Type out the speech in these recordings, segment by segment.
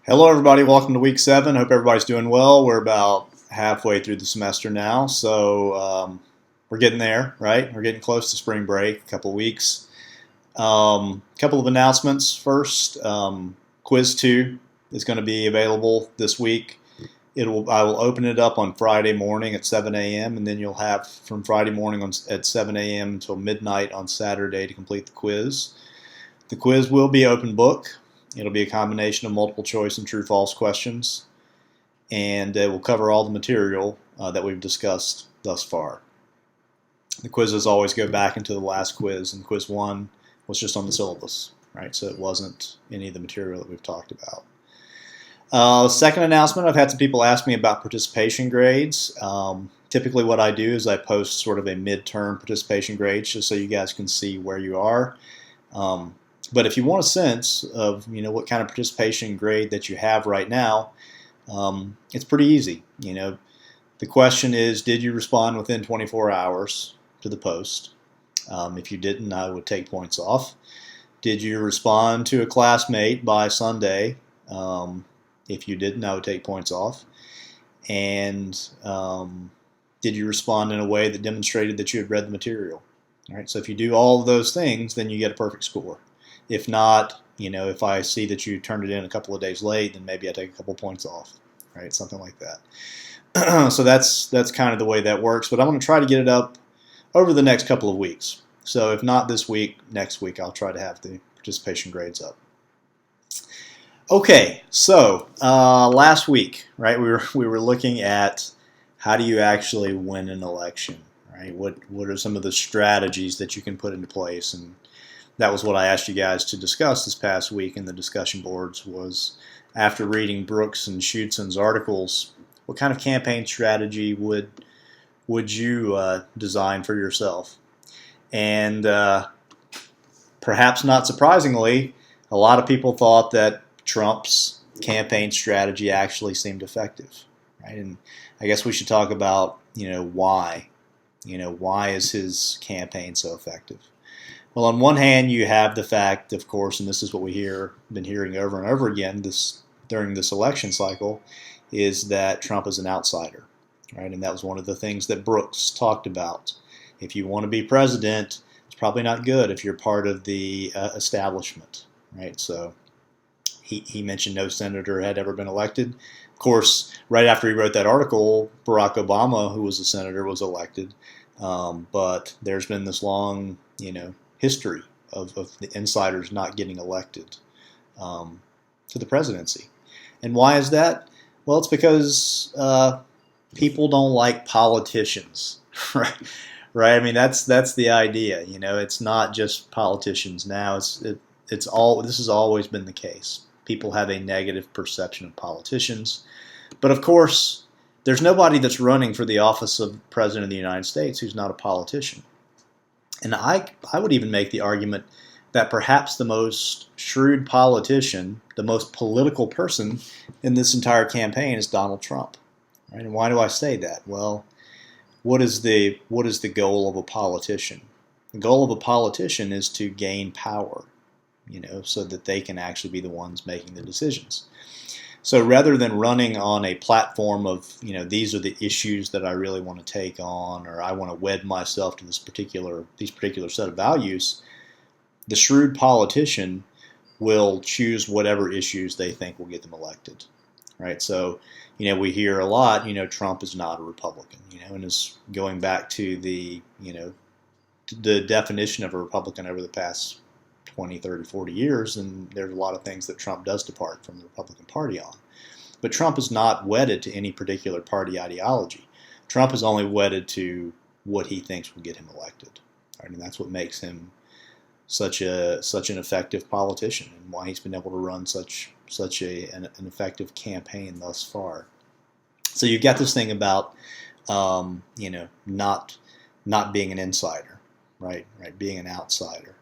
Hello, everybody. Welcome to week 7. Hope everybody's doing well. We're about halfway through the semester now, so we're getting there, right? We're getting close to spring break, a couple of weeks. Couple of announcements first. Quiz 2 is going to be available this week. I will open it up on Friday morning at 7 a.m., and then you'll have from Friday morning at 7 a.m. until midnight on Saturday to complete the quiz. The quiz will be open book. It'll be a combination of multiple choice and true-false questions, and it will cover all the material that we've discussed thus far. The quizzes always go back into the last quiz, and quiz 1 was just on the syllabus, right? So it wasn't any of the material that we've talked about. Second announcement, I've had some people ask me about participation grades. Typically what I do is I post sort of a midterm participation grade just so you guys can see where you are. But if you want a sense of what kind of participation grade that you have right now, it's pretty easy. The question is, did you respond within 24 hours to the post? If you didn't, I would take points off. Did you respond to a classmate by Sunday? If you didn't, I would take points off. And did you respond in a way that demonstrated that you had read the material? All right. So if you do all of those things, then you get a perfect score. If not, if I see that you turned it in a couple of days late, then maybe I take a couple points off, right? Something like that. So that's kind of the way that works. But I'm going to try to get it up over the next couple of weeks. So if not this week, next week I'll try to have the participation grades up. Okay, so last week, right? We were looking at how do you actually win an election, right? What are some of the strategies that you can put into place? And that was what I asked you guys to discuss this past week in the discussion boards. Was after reading Brooks and Schutzen's articles, what kind of campaign strategy would you design for yourself? And perhaps not surprisingly, a lot of people thought that Trump's campaign strategy actually seemed effective, right? And I guess we should talk about why. Why is his campaign so effective? Well, on one hand, you have the fact, of course, and this is what been hearing over and over again during this election cycle, is that Trump is an outsider, right? And that was one of the things that Brooks talked about. If you want to be president, it's probably not good if you're part of the establishment, right? So he mentioned no senator had ever been elected. Of course, right after he wrote that article, Barack Obama, who was a senator, was elected. But there's been this long, history of the insiders not getting elected to the presidency. And why is that? Well, it's because people don't like politicians, right? Right. I mean, that's the idea. It's not just politicians now. This has always been the case. People have a negative perception of politicians, but of course, there's nobody that's running for the office of President of the United States who's not a politician. And I would even make the argument that perhaps the most shrewd politician, the most political person in this entire campaign is Donald Trump. Right? And why do I say that? Well, what is the goal of a politician? The goal of a politician is to gain power, so that they can actually be the ones making the decisions. So rather than running on a platform of, these are the issues that I really want to take on, or I want to wed myself to these particular set of values, the shrewd politician will choose whatever issues they think will get them elected, right? So, we hear a lot, Trump is not a Republican, and is going back to the definition of a Republican over the past 20, 30, 40 years, and there's a lot of things that Trump does depart from the Republican Party on. But Trump is not wedded to any particular party ideology. Trump is only wedded to what he thinks will get him elected. Right? And that's what makes him such an effective politician, and why he's been able to run such an effective campaign thus far. So you've got this thing about not being an insider, right, being an outsider.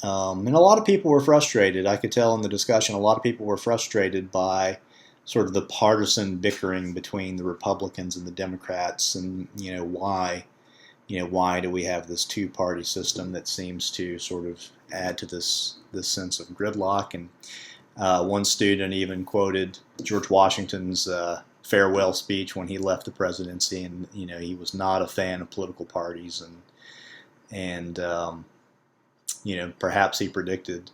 And a lot of people were frustrated. I could tell in the discussion, a lot of people were frustrated by sort of the partisan bickering between the Republicans and the Democrats, and why do we have this two-party system that seems to sort of add to this sense of gridlock? And One student even quoted George Washington's farewell speech when he left the presidency, and he was not a fan of political parties, and perhaps he predicted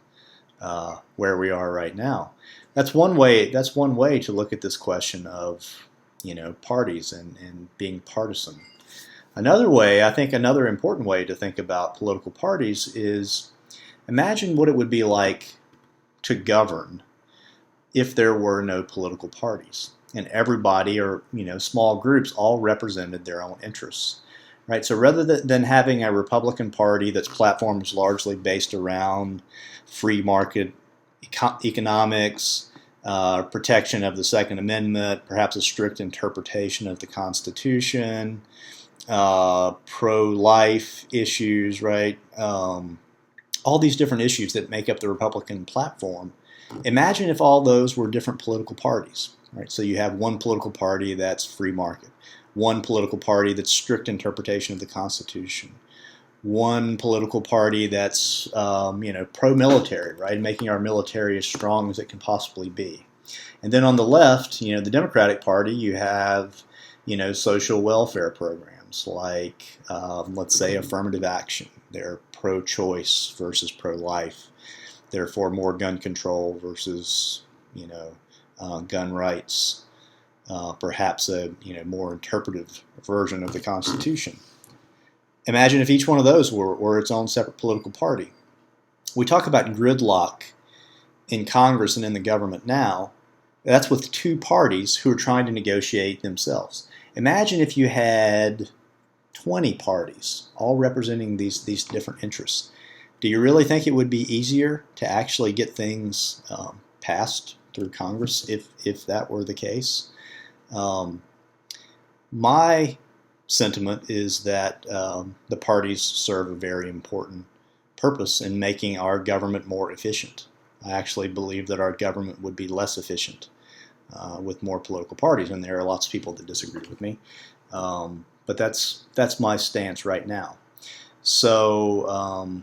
where we are right now. That's one way. That's one way to look at this question of parties and being partisan. Another way, I think, another important way to think about political parties is imagine what it would be like to govern if there were no political parties and everybody, or small groups, all represented their own interests. Right, so rather than having a Republican Party that's platform is largely based around free market economics, protection of the Second Amendment, perhaps a strict interpretation of the Constitution, pro-life issues, right? All these different issues that make up the Republican platform. Imagine if all those were different political parties, right? So you have one political party that's free market, one political party that's strict interpretation of the Constitution, one political party that's pro-military, right, making our military as strong as it can possibly be. And then on the left, the Democratic Party, you have social welfare programs like let's say affirmative action. They're pro-choice versus pro-life. They're for more gun control versus gun rights. Perhaps a more interpretive version of the Constitution. Imagine if each one of those were its own separate political party. We talk about gridlock in Congress and in the government now. That's with two parties who are trying to negotiate themselves. Imagine if you had 20 parties all representing these different interests. Do you really think it would be easier to actually get things passed through Congress if that were the case? My sentiment is that the parties serve a very important purpose in making our government more efficient. I actually believe that our government would be less efficient with more political parties, and there are lots of people that disagree with me. But that's my stance right now. So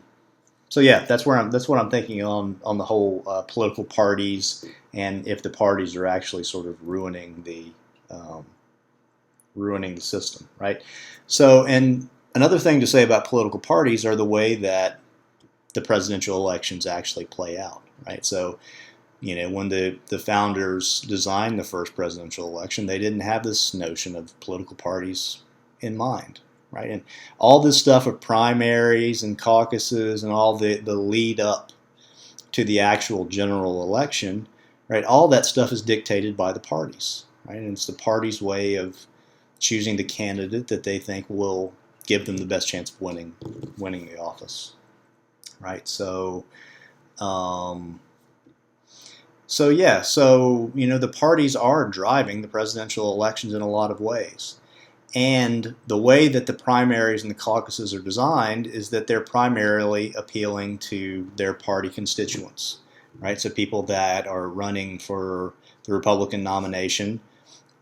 yeah, that's what I'm thinking on the whole political parties, and if the parties are actually sort of ruining the system, right? So, and another thing to say about political parties are the way that the presidential elections actually play out, right? So, when the founders designed the first presidential election, they didn't have this notion of political parties in mind, right? And all this stuff of primaries and caucuses and all the lead up to the actual general election, right? All that stuff is dictated by the parties, right? And it's the party's way of choosing the candidate that they think will give them the best chance of winning the office, right? So, the parties are driving the presidential elections in a lot of ways. And the way that the primaries and the caucuses are designed is that they're primarily appealing to their party constituents, right? So people that are running for the Republican nomination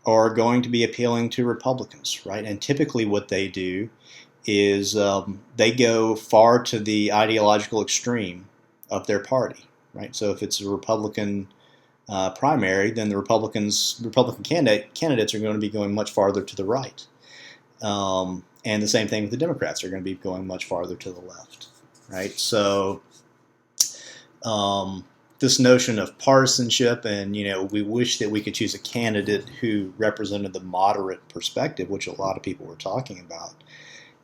are going to be appealing to Republicans, right? And typically what they do is they go far to the ideological extreme of their party, right? So if it's a Republican primary, then the Republican candidates are going to be going much farther to the right. And the same thing with the Democrats. Are going to be going much farther to the left, right? So this notion of partisanship, and we wish that we could choose a candidate who represented the moderate perspective, which a lot of people were talking about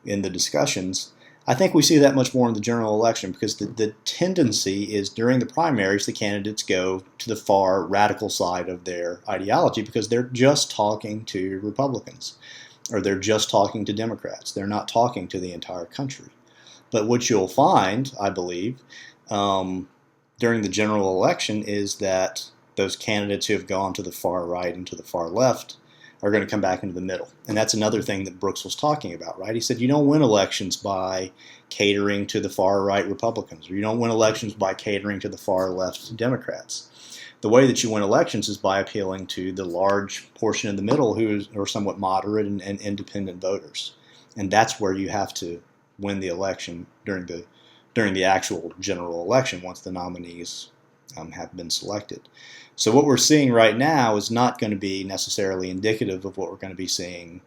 in the discussions. I think we see that much more in the general election, because the tendency is during the primaries the candidates go to the far radical side of their ideology because they're just talking to Republicans, or they're just talking to Democrats. They're not talking to the entire country. But what you'll find, I believe, during the general election is that those candidates who have gone to the far right and to the far left are going to come back into the middle. And that's another thing that Brooks was talking about, right? He said you don't win elections by catering to the far right Republicans, or you don't win elections by catering to the far left Democrats. The way that you win elections is by appealing to the large portion in the middle who are somewhat moderate and independent voters. And that's where you have to win the election during the actual general election once the nominees have been selected. So what we're seeing right now is not going to be necessarily indicative of what we're going to be seeing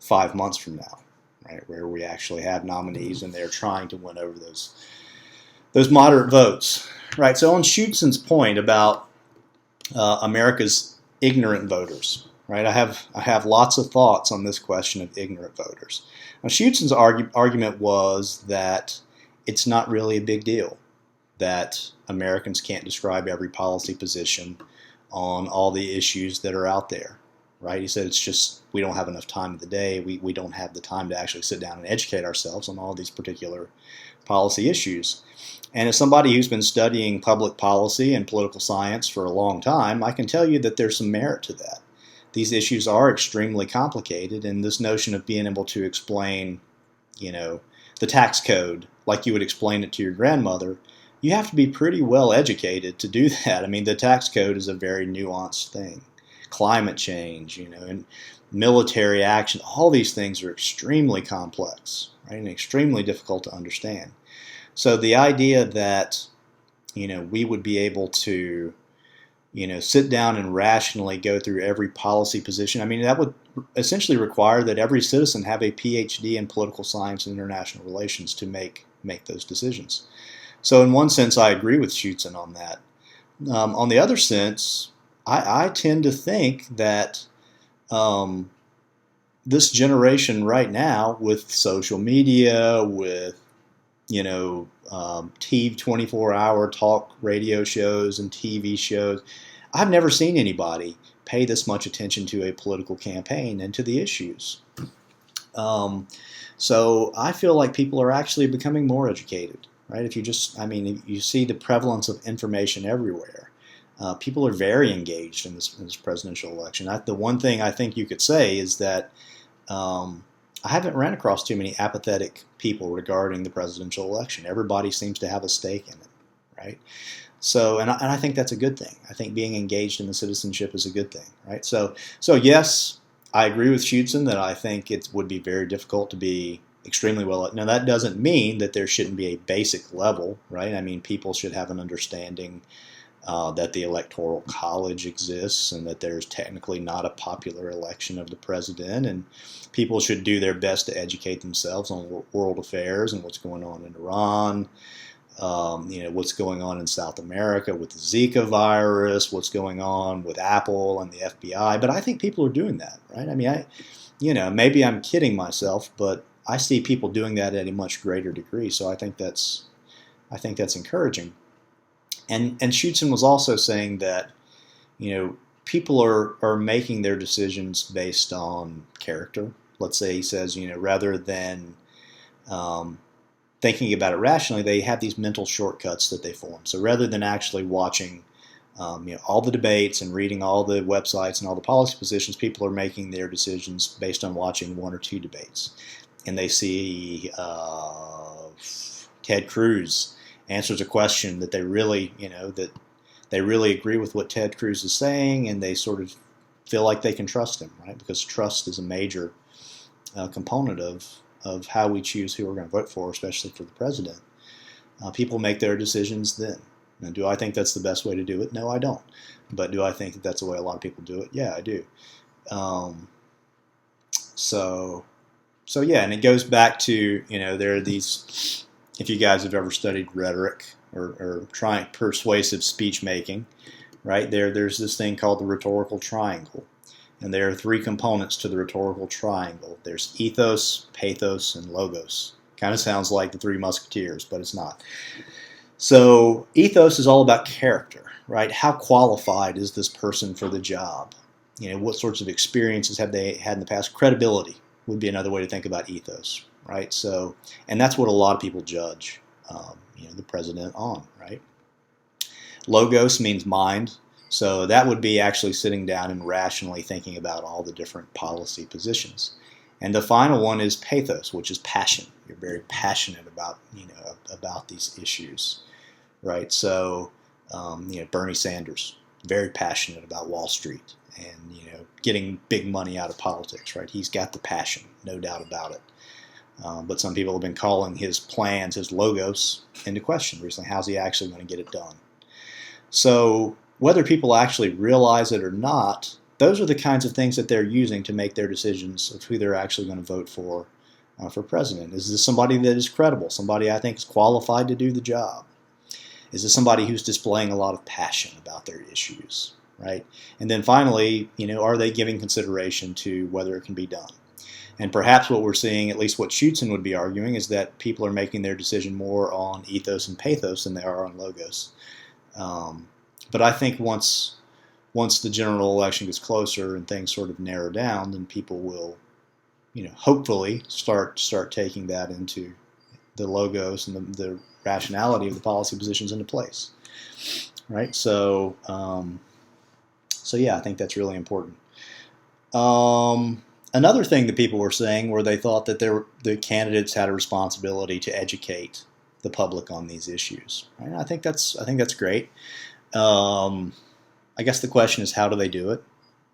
5 months from now, right? Where we actually have nominees and they're trying to win over those moderate votes, right? So on Schutzen's point about America's ignorant voters, right? I have lots of thoughts on this question of ignorant voters. Now, Schutzen's argument was that it's not really a big deal that Americans can't describe every policy position on all the issues that are out there, right? He said it's just we don't have enough time of the day. We don't have the time to actually sit down and educate ourselves on all these particular policy issues. And as somebody who's been studying public policy and political science for a long time, I can tell you that there's some merit to that. These issues are extremely complicated, and this notion of being able to explain, the tax code like you would explain it to your grandmother, you have to be pretty well educated to do that. I mean, the tax code is a very nuanced thing. Climate change, and military action, all these things are extremely complex, right, and extremely difficult to understand. So the idea that, we would be able to, sit down and rationally go through every policy position, I mean, that would essentially require that every citizen have a PhD in political science and international relations to make those decisions. So in one sense, I agree with Schutzen on that. On the other sense, I tend to think that this generation right now, with social media, with TV 24-hour talk radio shows and TV shows, I've never seen anybody pay this much attention to a political campaign and to the issues. So I feel like people are actually becoming more educated, right? If you see the prevalence of information everywhere. People are very engaged in this presidential election. The one thing I think you could say is that I haven't ran across too many apathetic people regarding the presidential election. Everybody seems to have a stake in it, right? So, and I think that's a good thing. I think being engaged in the citizenship is a good thing, right? So yes, I agree with Schutzen that I think it would be very difficult to be extremely well. Now, that doesn't mean that there shouldn't be a basic level, right? I mean, people should have an understanding that the Electoral College exists and that there's technically not a popular election of the president, and people should do their best to educate themselves on world affairs and what's going on in Iran, what's going on in South America with the Zika virus, what's going on with Apple and the FBI. But I think people are doing that, right? I mean, maybe I'm kidding myself, but I see people doing that at a much greater degree. So I think that's encouraging. And Schutzen was also saying that, people are making their decisions based on character. Let's say he says, rather than thinking about it rationally, they have these mental shortcuts that they form. So rather than actually watching, all the debates and reading all the websites and all the policy positions, people are making their decisions based on watching one or two debates. And they see Ted Cruz answers a question that they really, that they really agree with what Ted Cruz is saying, and they sort of feel like they can trust him, right? Because trust is a major component of how we choose who we're going to vote for, especially for the president. People make their decisions then. Now, do I think that's the best way to do it? No, I don't. But do I think that that's the way a lot of people do it? Yeah, I do. So yeah, and it goes back to, there are these, if you guys have ever studied rhetoric or trying persuasive speech making, right? There's this thing called the rhetorical triangle. And there are three components to the rhetorical triangle. There's ethos, pathos, and logos. Kind of sounds like the Three Musketeers, but it's not. So ethos is all about character, right? How qualified is this person for the job? What sorts of experiences have they had in the past? Credibility would be another way to think about ethos, right? So, and that's what a lot of people judge, the president on, right? Logos means mind. So that would be actually sitting down and rationally thinking about all the different policy positions. And the final one is pathos, which is passion. You're very passionate about, about these issues, right? So, Bernie Sanders, very passionate about Wall Street and, getting big money out of politics, right? He's got the passion, no doubt about it. But some people have been calling his plans, his logos, into question recently. How's he actually going to get it done? So whether people actually realize it or not, those are the kinds of things that they're using to make their decisions of who they're actually going to vote for president. Is this somebody that is credible, somebody I think is qualified to do the job? Is this somebody who's displaying a lot of passion about their issues, right? And then finally, are they giving consideration to whether it can be done? And perhaps what we're seeing, at least what Schuetzen would be arguing, is that people are making their decision more on ethos and pathos than they are on logos. But I think once the general election gets closer and things sort of narrow down, then people will, hopefully start taking that into the logos and the rationality of the policy positions into place, right? So yeah, I think that's really important. Another thing that people were saying were they thought that the candidates had a responsibility to educate the public on these issues. Right? I think that's great. I guess the question is, how do they do it?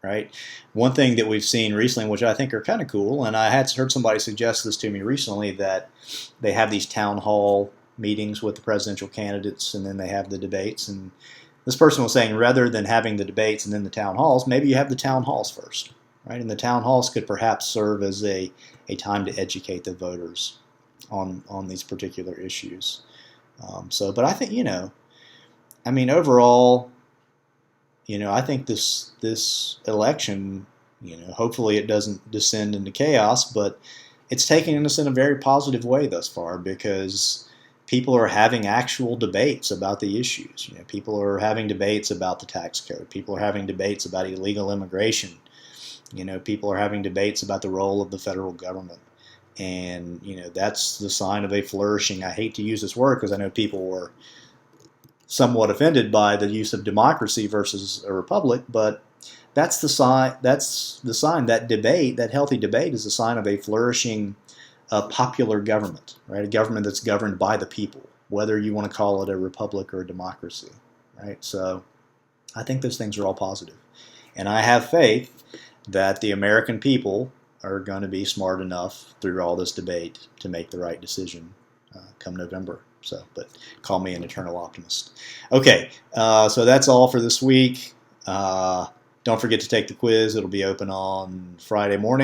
Right? One thing that we've seen recently, which I think are kind of cool, and I had heard somebody suggest this to me recently, that they have these town hall meetings with the presidential candidates, and then they have the debates. And this person was saying, rather than having the debates and then the town halls, maybe you have the town halls first, right? And the town halls could perhaps serve as a time to educate the voters on these particular issues. But I think, overall, I think this election, hopefully it doesn't descend into chaos, but it's taking us in a very positive way thus far, because people are having actual debates about the issues. People are having debates about the tax code. People are having debates about illegal immigration. People are having debates about the role of the federal government. And, that's the sign of a flourishing, I hate to use this word because I know people were somewhat offended by the use of democracy versus a republic, but that's the sign. That debate, that healthy debate, is a sign of a flourishing popular government, right? A government that's governed by the people, whether you want to call it a republic or a democracy, right? So I think those things are all positive. And I have faith that the American people are going to be smart enough through all this debate to make the right decision come November. But call me an eternal optimist. Okay, so that's all for this week. Don't forget to take the quiz. It'll be open on Friday morning.